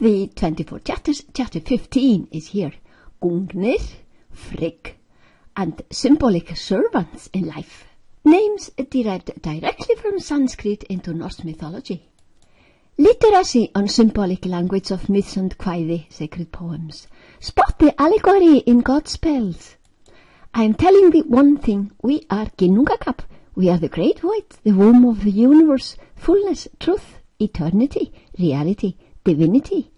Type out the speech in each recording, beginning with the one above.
the 24 chapters, chapter 15 is here. Gungnir, Frigg, and symbolic servants in life. Names derived directly from Sanskrit into Norse mythology. Literacy on symbolic language of myths and kvæði, sacred poems. Spot the allegory in God's spells. I am telling thee one thing, we are Ginnungagap. We are the great white, the womb of the universe, fullness, truth, eternity, reality, divinity.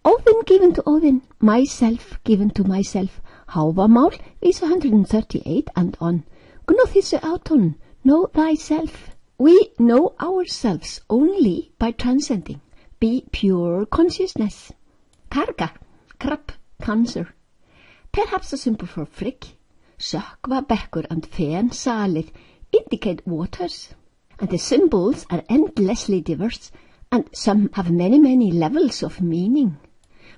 Óðinn given to Óðinn, myself given to myself. Hávamáll, vísa 138 and on. Gnóþissu átun, know thyself. We know ourselves only by transcending. Be pure consciousness. Karga, krab, cancer. Perhaps a symbol for Frigg. Sökkva bekkur and fen salið indicate waters. And the symbols are endlessly diverse, and some have many levels of meaning.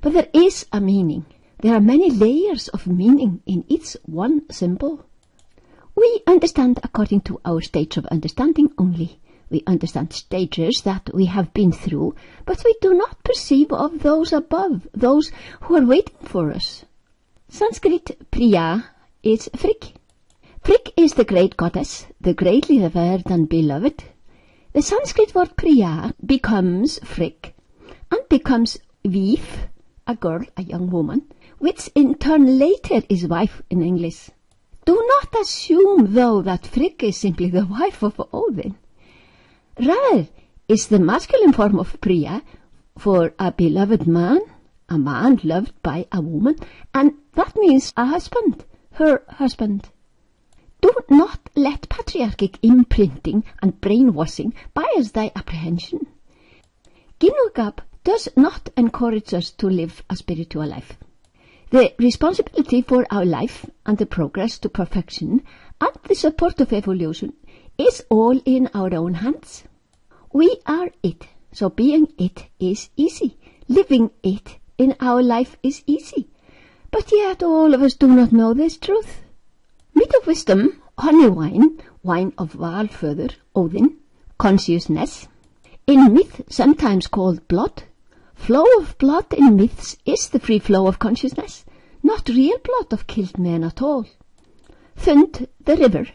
But there is a meaning. There are many layers of meaning in each one symbol. We understand according to our stage of understanding only. We understand stages that we have been through, but we do not perceive of those above, those who are waiting for us. Sanskrit Priya is Frigg. Frigg is the great goddess, the greatly revered and beloved. The Sanskrit word Priya becomes Frigg and becomes Vif, a girl, a young woman, which in turn later is wife in English. Do not assume, though, that Frigg is simply the wife of Óðinn. Rather, is the masculine form of Priya for a beloved man, a man loved by a woman, and that means a husband, her husband. Do not let patriarchic imprinting and brainwashing bias thy apprehension. Ginnungagap does not encourage us to live a spiritual life. The responsibility for our life and the progress to perfection and the support of evolution is all in our own hands. We are it, so being it is easy. Living it in our life is easy. But yet all of us do not know this truth. Meat of wisdom, honey wine, wine of Valföður, Óðinn, consciousness. In myth, sometimes called blood. Flow of blood in myths is the free flow of consciousness, not real blood of killed men at all. Thund, the river,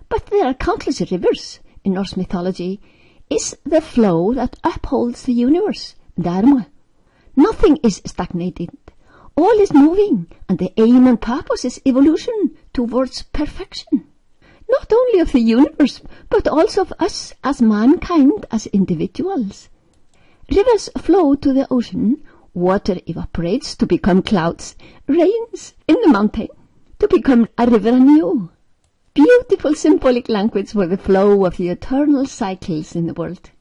but there are countless rivers in Norse mythology, is the flow that upholds the universe, dharma. Nothing is stagnated. All is moving, and the aim and purpose is evolution towards perfection. Not only of the universe, but also of us as mankind, as individuals. Rivers flow to the ocean, water evaporates to become clouds, rains in the mountain to become a river anew. Beautiful symbolic language for the flow of the eternal cycles in the world.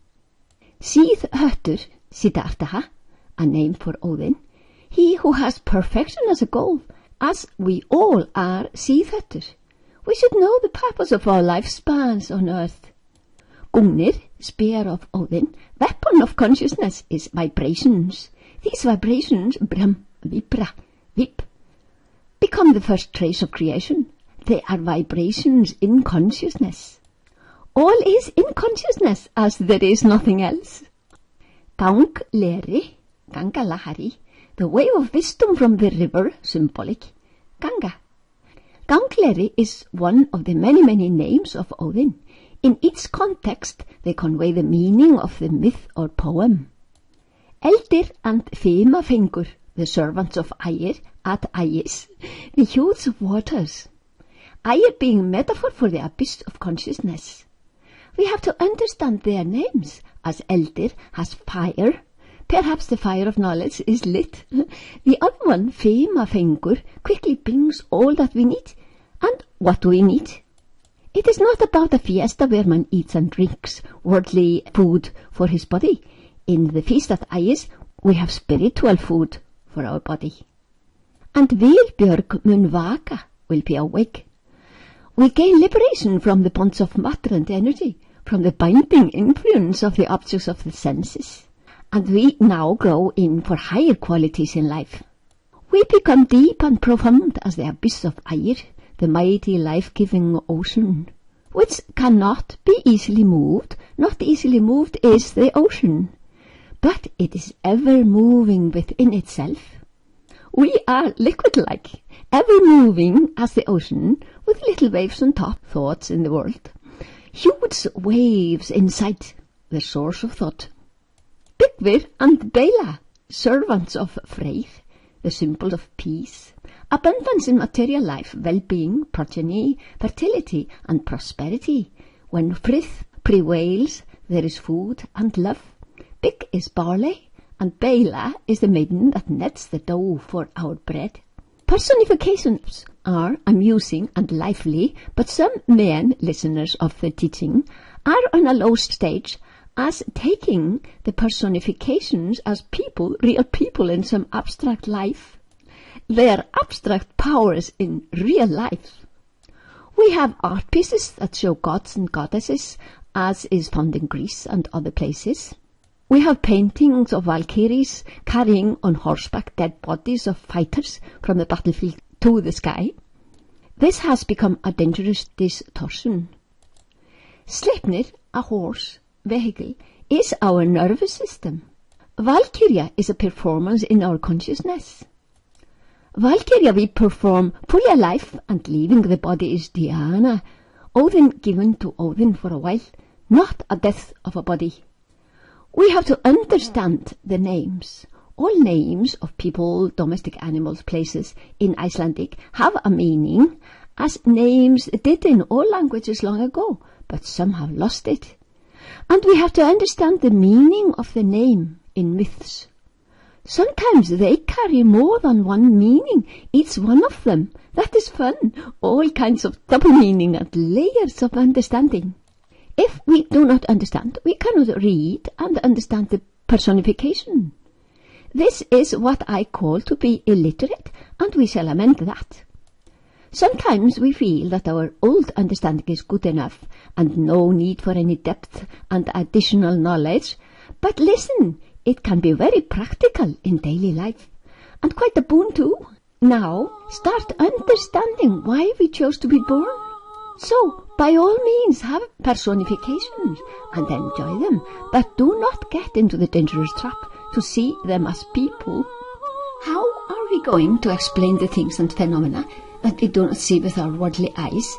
Hitherto, Siddhartha, a name for Óðinn, he who has perfection as a goal, as we all are hitherto. We should know the purpose of our lifespans on earth. Gungnir, spear of Óðinn, weapon of consciousness, is vibrations. These vibrations, bram, vibra, vip, become the first trace of creation. They are vibrations in consciousness. All is in consciousness, as there is nothing else. Gungnir, Ganga Lahari, the wave of wisdom from the river, symbolic, Ganga. Gungnir is one of the many names of Óðinn. In each context, they convey the meaning of the myth or poem. Eldir and Fimafengur, the servants of Ægir at Ægis, the hues of waters. Ægir being metaphor for the abyss of consciousness. We have to understand their names, as Eldir has fire. Perhaps the fire of knowledge is lit. The other one, Fimafengur, quickly brings all that we need. And what do we need? It is not about a fiesta where man eats and drinks worldly food for his body. In the feast at Ægis, we have spiritual food for our body. And Vilbjörg mun vaka, will be awake. We gain liberation from the bonds of matter and energy, from the binding influence of the objects of the senses. And we now grow in for higher qualities in life. We become deep and profound as the abyss of Ægir, the mighty life-giving ocean, which cannot be easily moved. Not easily moved is the ocean. but it is ever moving within itself. We are liquid-like, ever moving as the ocean, with little waves on top, thoughts in the world. Huge waves inside the source of thought. Byggvir and Bela, servants of Freyr, the symbol of peace, abundance in material life, well-being, progeny, fertility and prosperity. When frith prevails, there is food and love. Bygg is barley, and Bela is the maiden that nets the dough for our bread. Personifications are amusing and lively, but some men, listeners of the teaching, are on a low stage as taking the personifications as people, real people in some abstract life. They are abstract powers in real life. We have art pieces that show gods and goddesses, as is found in Greece and other places. We have paintings of Valkyries carrying on horseback dead bodies of fighters from the battlefield to the sky. This has become a dangerous distortion. Sleipnir, a horse vehicle, is our nervous system. Valkyria is a performance in our consciousness. Valkyria we perform fully alive, and leaving the body is Diana, Odin given to Odin for a while, not a death of a body. We have to understand the names. All names of people, domestic animals, places in Icelandic have a meaning, as names did in all languages long ago, but some have lost it. And we have to understand the meaning of the name in myths. Sometimes they carry more than one meaning, each one of them. That is fun, all kinds of double meaning and layers of understanding. If we do not understand, we cannot read and understand the personification. This is what I call to be illiterate, and we shall amend that. Sometimes we feel that our old understanding is good enough, and no need for any depth and additional knowledge. But listen, it can be very practical in daily life, and quite a boon too. Now, start understanding why we chose to be born. So, by all means, have personifications and enjoy them, but do not get into the dangerous trap to see them as people. How are we going to explain the things and phenomena that we do not see with our worldly eyes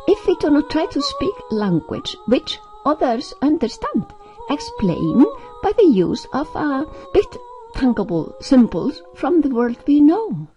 if we do not try to speak language which others understand? Explain by the use of a bit tangible symbols from the world we know.